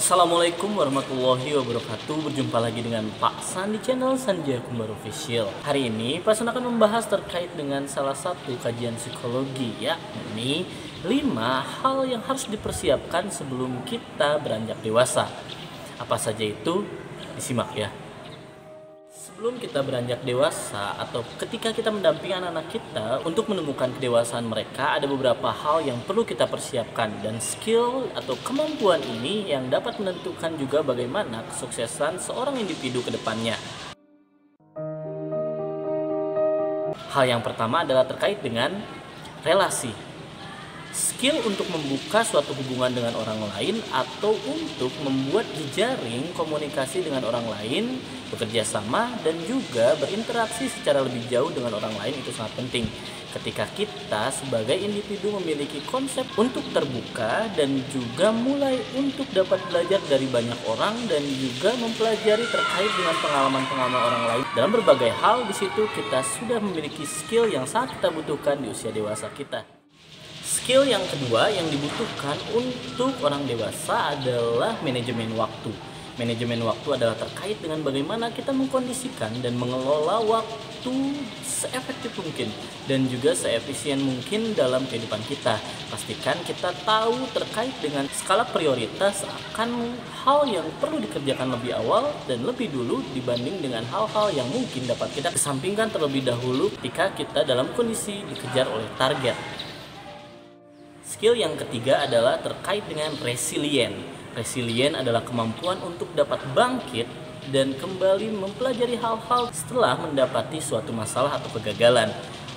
Assalamualaikum warahmatullahi wabarakatuh. Berjumpa lagi dengan Pak San di channel Sanjaya Kembar Official. Hari ini Pak San akan membahas terkait dengan salah satu kajian psikologi, yakni 5 hal yang harus dipersiapkan sebelum kita beranjak dewasa. Apa saja itu? Disimak ya. Sebelum kita beranjak dewasa atau ketika kita mendampingi anak-anak kita untuk menemukan kedewasaan mereka, ada beberapa hal yang perlu kita persiapkan, dan skill atau kemampuan ini yang dapat menentukan juga bagaimana kesuksesan seorang individu ke depannya. Hal yang pertama adalah terkait dengan relasi. Skill untuk membuka suatu hubungan dengan orang lain atau untuk membuat jejaring komunikasi dengan orang lain, bekerja sama, dan juga berinteraksi secara lebih jauh dengan orang lain itu sangat penting. Ketika kita sebagai individu memiliki konsep untuk terbuka dan juga mulai untuk dapat belajar dari banyak orang dan juga mempelajari terkait dengan pengalaman-pengalaman orang lain dalam berbagai hal, di situ kita sudah memiliki skill yang sangat kita butuhkan di usia dewasa kita. Skill yang kedua yang dibutuhkan untuk orang dewasa adalah manajemen waktu. Manajemen waktu adalah terkait dengan bagaimana kita mengkondisikan dan mengelola waktu seefektif mungkin dan juga seefisien mungkin dalam kehidupan kita. Pastikan kita tahu terkait dengan skala prioritas akan hal yang perlu dikerjakan lebih awal dan lebih dulu dibanding dengan hal-hal yang mungkin dapat kita kesampingkan terlebih dahulu ketika kita dalam kondisi dikejar oleh target. Skill yang ketiga adalah terkait dengan resilient. Resilient adalah kemampuan untuk dapat bangkit dan kembali mempelajari hal-hal setelah mendapati suatu masalah atau kegagalan.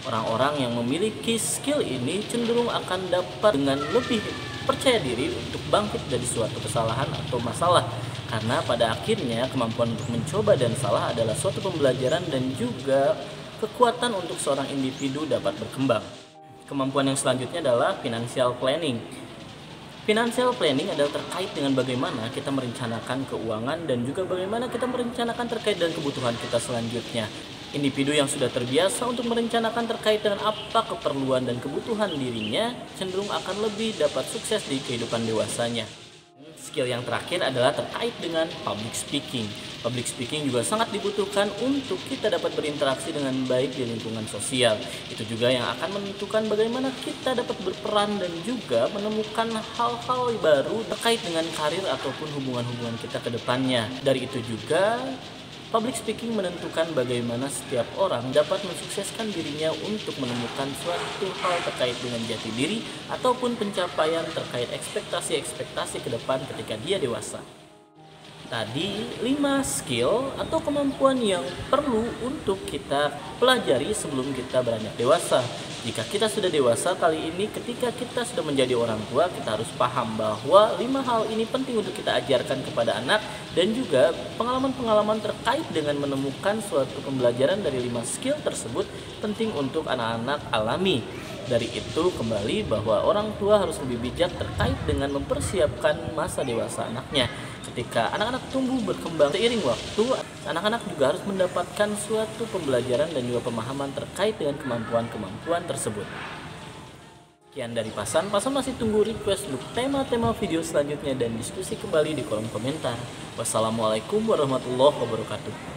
Orang-orang yang memiliki skill ini cenderung akan dapat dengan lebih percaya diri untuk bangkit dari suatu kesalahan atau masalah. Karena pada akhirnya kemampuan untuk mencoba dan salah adalah suatu pembelajaran dan juga kekuatan untuk seorang individu dapat berkembang. Kemampuan yang selanjutnya adalah financial planning. Financial planning adalah terkait dengan bagaimana kita merencanakan keuangan dan juga bagaimana kita merencanakan terkait dengan kebutuhan kita selanjutnya. Individu yang sudah terbiasa untuk merencanakan terkait dengan apa keperluan dan kebutuhan dirinya cenderung akan lebih dapat sukses di kehidupan dewasanya. Skill yang terakhir adalah terkait dengan public speaking. Public speaking juga sangat dibutuhkan untuk kita dapat berinteraksi dengan baik di lingkungan sosial. Itu juga yang akan menentukan bagaimana kita dapat berperan dan juga menemukan hal-hal baru terkait dengan karir ataupun hubungan-hubungan kita ke depannya. Dari itu juga public speaking menentukan bagaimana setiap orang dapat mensukseskan dirinya untuk menemukan suatu hal terkait dengan jati diri ataupun pencapaian terkait ekspektasi-ekspektasi ke depan ketika dia dewasa. Tadi 5 skill atau kemampuan yang perlu untuk kita pelajari sebelum kita beranjak dewasa. Jika kita sudah dewasa kali ini, ketika kita sudah menjadi orang tua, kita harus paham bahwa 5 hal ini penting untuk kita ajarkan kepada anak, dan juga pengalaman-pengalaman terkait dengan menemukan suatu pembelajaran dari 5 skill tersebut penting untuk anak-anak alami. Dari itu kembali bahwa orang tua harus lebih bijak terkait dengan mempersiapkan masa dewasa anaknya. Ketika anak-anak tumbuh berkembang seiring waktu, anak-anak juga harus mendapatkan suatu pembelajaran dan juga pemahaman terkait dengan kemampuan-kemampuan tersebut. Sekian dari Pasan masih tunggu request untuk tema-tema video selanjutnya dan diskusi kembali di kolom komentar. Wassalamualaikum warahmatullahi wabarakatuh.